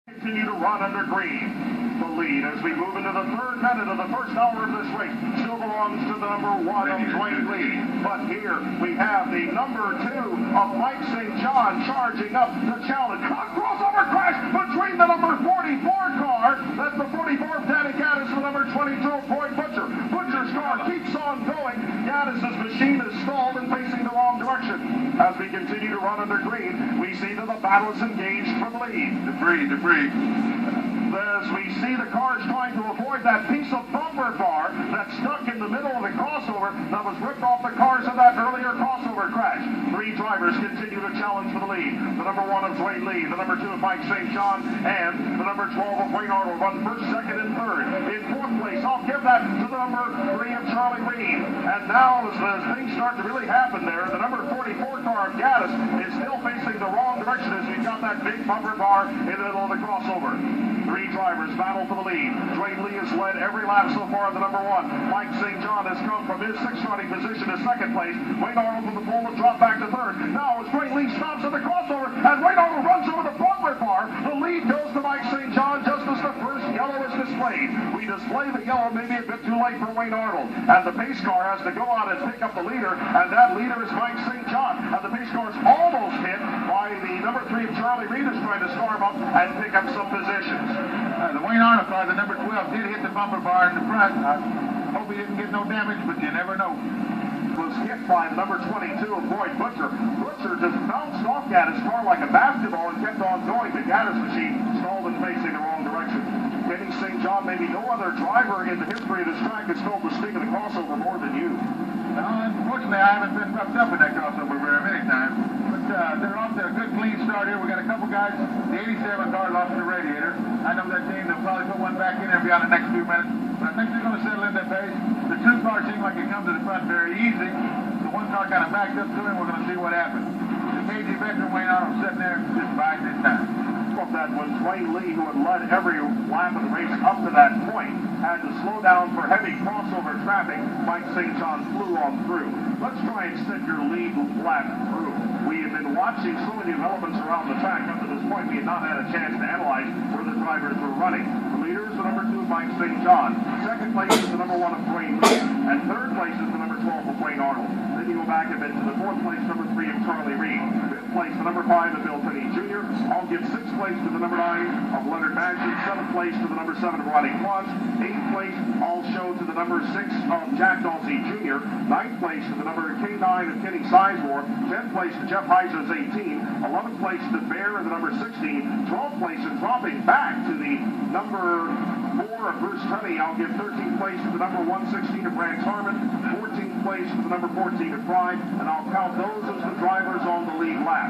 Continue to run under green. The lead as we move into the third minute of the first hour of this race still belongs to the number 1 of Dwayne Lee. But here we have the number 2 of Mike St. John charging up the challenge. A crossover crash between the number 44 car. That's the 44 of Danny Gaddis and the number 22 of Boyd Butcher. Butcher's car keeps on going. Gaddis' machine is stalled and facing the wrong direction. As we continue to run under green, we see that the battle is engaged for the lead. Debris. As we see the cars trying to avoid that piece of bumper bar that's stuck in the middle of the crossover that was ripped off the cars in that earlier crossover crash. 3 drivers continue to challenge for the lead. The number 1 of Dwayne Lee, the number 2 of Mike St. John, and the number 12 of Wayne Arnold run first, second, and third. In 4th place, I'll give that to the number 3 of Charlie Reed. And now as things start to really happen there, the number 44 car of Gaddis is still facing the wrong direction as we've got that big bumper bar in the middle of the crossover. 3 drivers battle for the lead. Dwayne Lee has led every lap so far of the number 1. Mike St. John has come from his 6th running position to 2nd place. Wayne Arnold from the pole has dropped back to 3rd. Now as Dwayne Lee stops at the crossover and Wayne Arnold runs over the bumper bar, the lead goes to Mike St. John just as the first yellow is displayed. We display the yellow maybe a bit too late for Wayne Arnold. And the pace car has to go out and pick up the leader, and that leader is Mike St. John. And the pace car is almost hit by the number 3 of Charlie Reed is trying to storm up and pick up some positions. The Wayne Arnold car, the number 12, did hit the bumper bar in the front. I hope he didn't get no damage, but you never know. Was hit by the number 22 of Boyd Butcher. Butcher just bounced off Gaddis' car like a basketball and kept on going. The Gaddis machine stalled and facing the wrong direction. Kenny St. John, maybe no other driver in the history of this track has told the stick of the crossover more than you. Unfortunately, I haven't been roughed up in that crossover very many times. But they're off to a good, clean start here. We got a couple guys. The 87 car lost the radiator. I know that team, they'll probably put one back in there and be on the next few minutes. But I think they're going to settle in that pace. The 2 cars seem like it come to the front very easy. The 1 car kind of backed up to him. We're going to see what happens. The KG veteran Wayne Arnold sitting there just biding his time. That was Dwayne Lee, who had led every lap of the race up to that point, had to slow down for heavy crossover traffic. Mike St. John flew on through. Let's try and set your lead lap through. We have been watching so many developments around the track up to this point. We had not had a chance to analyze where the drivers were running. The leader is the number 2 Mike St. John. 2nd place is the number 1 of Dwayne Lee. And 3rd place is the number 12 of Wayne Arnold. Then you go back a bit to the 4th place, number 3 of Charlie Reed. 5th place, the number 5 of Bill Finney Jr. I'll give 6th place to the number 9 of Leonard Madsen. 7th place to the number 7 of Ronnie Klotz. 8th place, I'll show to the number 6 of Jack Dawsey Jr. 9th place to the number K9 of Kenny Sizemore. 10th place to Jeff Heiser's 18. 11th place to Bear of the number 16. 12th place and dropping back to the number 4 of Bruce Tunney. I'll give 13th place to the number 116 of Rance Harmon. 14th place to the number 14 of Pride. And I'll count those as the drivers on the lead lap.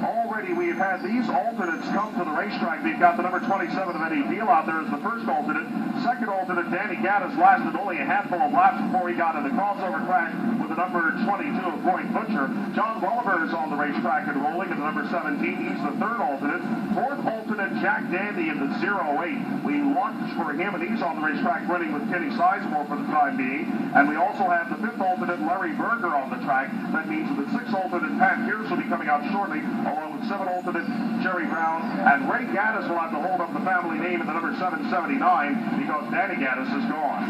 Already we've had these alternates come to the racetrack. We've got the number 27 of Eddie Deal out there as the first alternate. 2nd alternate, Danny Gaddis, lasted only a handful of laps before he got in the crossover crash with the number 22 of Boyd Butcher. John Welliver is on the racetrack and rolling at the number 17. He's the 3rd alternate. 4th alternate, Jack Dandy in the 08. We watched for him, and he's on the racetrack running with Kenny Sizemore for the time being. And we also have the 5th alternate, Larry Berger, on the track. That means that the 6th alternate, Pat Pierce, will be coming out shortly, along with 7th alternate, Jerry Brown. And Ray Gaddis will have to hold up the family name in the number 779 because Danny Gaddis is gone.